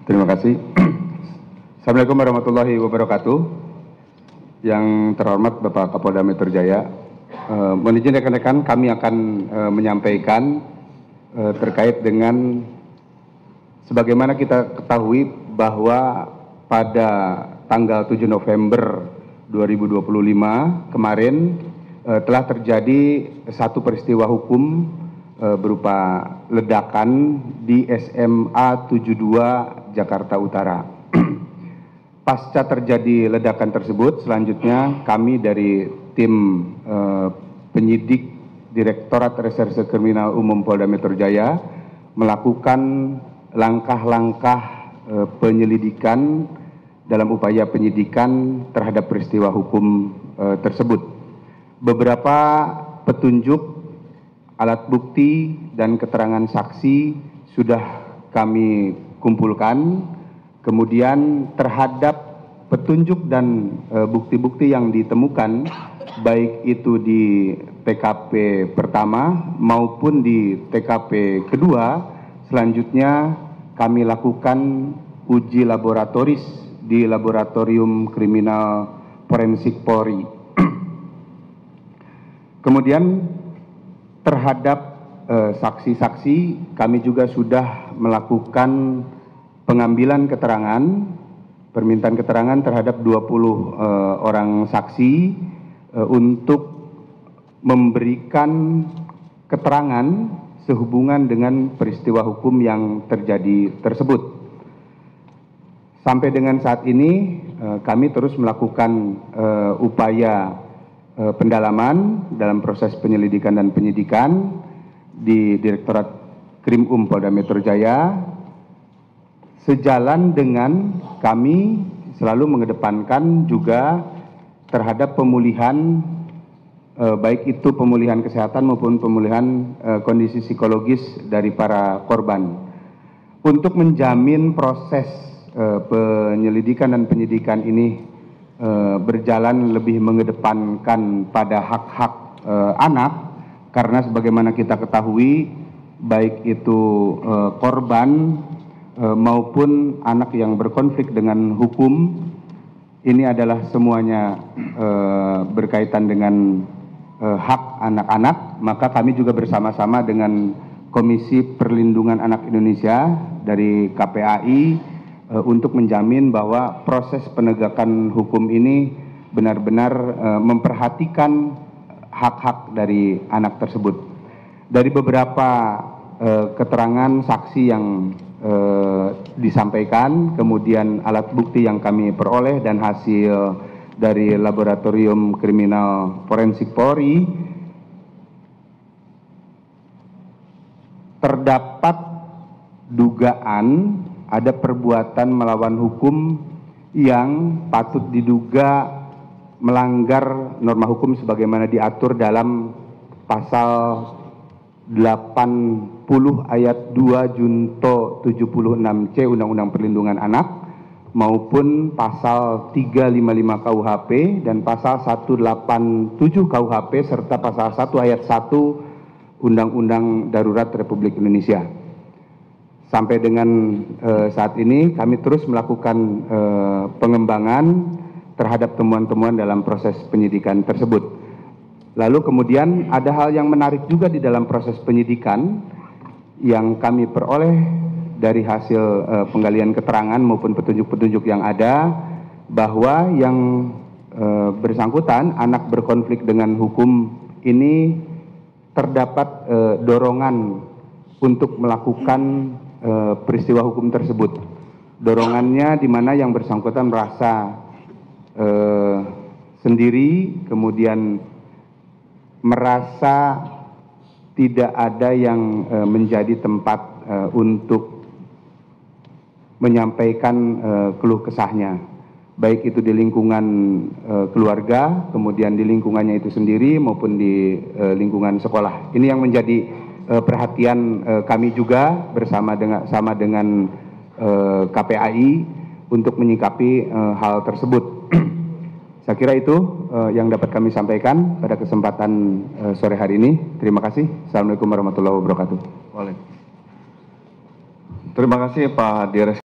Terima kasih. Assalamualaikum warahmatullahi wabarakatuh. Yang terhormat Bapak Kapolda Metro Jaya, mohon izin rekan-rekan, kami akan menyampaikan terkait dengan sebagaimana kita ketahui bahwa pada tanggal 7 November 2025 kemarin telah terjadi satu peristiwa hukum berupa ledakan di SMA 72 Jakarta Utara. Pasca terjadi ledakan tersebut, selanjutnya kami dari tim penyidik Direktorat Reserse Kriminal Umum Polda Metro Jaya melakukan langkah-langkah penyelidikan dalam upaya penyidikan terhadap peristiwa hukum tersebut. Beberapa petunjuk, alat bukti, dan keterangan saksi sudah kami kumpulkan. Kemudian terhadap petunjuk dan bukti-bukti yang ditemukan, baik itu di TKP pertama maupun di TKP kedua, selanjutnya kami lakukan uji laboratoris di Laboratorium Kriminal Forensik Polri. Kemudian terhadap saksi-saksi kami juga sudah melakukan pengambilan keterangan, permintaan keterangan terhadap 20 orang saksi untuk memberikan keterangan sehubungan dengan peristiwa hukum yang terjadi tersebut. Sampai dengan saat ini kami terus melakukan upaya pendalaman dalam proses penyelidikan dan penyidikan di Direktorat Krim Polda Metro Jaya. Sejalan dengan kami selalu mengedepankan juga terhadap pemulihan, baik itu pemulihan kesehatan maupun pemulihan kondisi psikologis dari para korban. Untuk menjamin proses penyelidikan dan penyidikan ini berjalan lebih mengedepankan pada hak-hak anak, karena sebagaimana kita ketahui, baik itu korban maupun anak yang berkonflik dengan hukum, ini adalah semuanya berkaitan dengan hak anak-anak. Maka kami juga bersama-sama dengan Komisi Perlindungan Anak Indonesia dari KPAI untuk menjamin bahwa proses penegakan hukum ini benar-benar memperhatikan hak-hak dari anak tersebut. Dari beberapa keterangan saksi yang disampaikan, kemudian alat bukti yang kami peroleh dan hasil dari Laboratorium Kriminal Forensik Polri, terdapat dugaan ada perbuatan melawan hukum yang patut diduga melanggar norma hukum sebagaimana diatur dalam pasal 80 ayat 2 junto 76C Undang-Undang Perlindungan Anak maupun pasal 355 KUHP dan pasal 187 KUHP serta pasal 1 ayat 1 Undang-Undang Darurat Republik Indonesia. Sampai dengan saat ini kami terus melakukan pengembangan terhadap temuan-temuan dalam proses penyidikan tersebut. Lalu kemudian ada hal yang menarik juga di dalam proses penyidikan yang kami peroleh dari hasil penggalian keterangan maupun petunjuk-petunjuk yang ada, bahwa yang bersangkutan anak berkonflik dengan hukum ini terdapat dorongan untuk melakukan peristiwa hukum tersebut. Dorongannya di mana yang bersangkutan merasa sendiri, kemudian merasa tidak ada yang menjadi tempat untuk menyampaikan keluh kesahnya, baik itu di lingkungan keluarga, kemudian di lingkungannya itu sendiri maupun di lingkungan sekolah. Ini yang menjadi perhatian kami juga bersama dengan KPAI untuk menyikapi hal tersebut. Saya kira itu yang dapat kami sampaikan pada kesempatan sore hari ini. Terima kasih. Assalamualaikum warahmatullahi wabarakatuh. Terima kasih Pak Dires.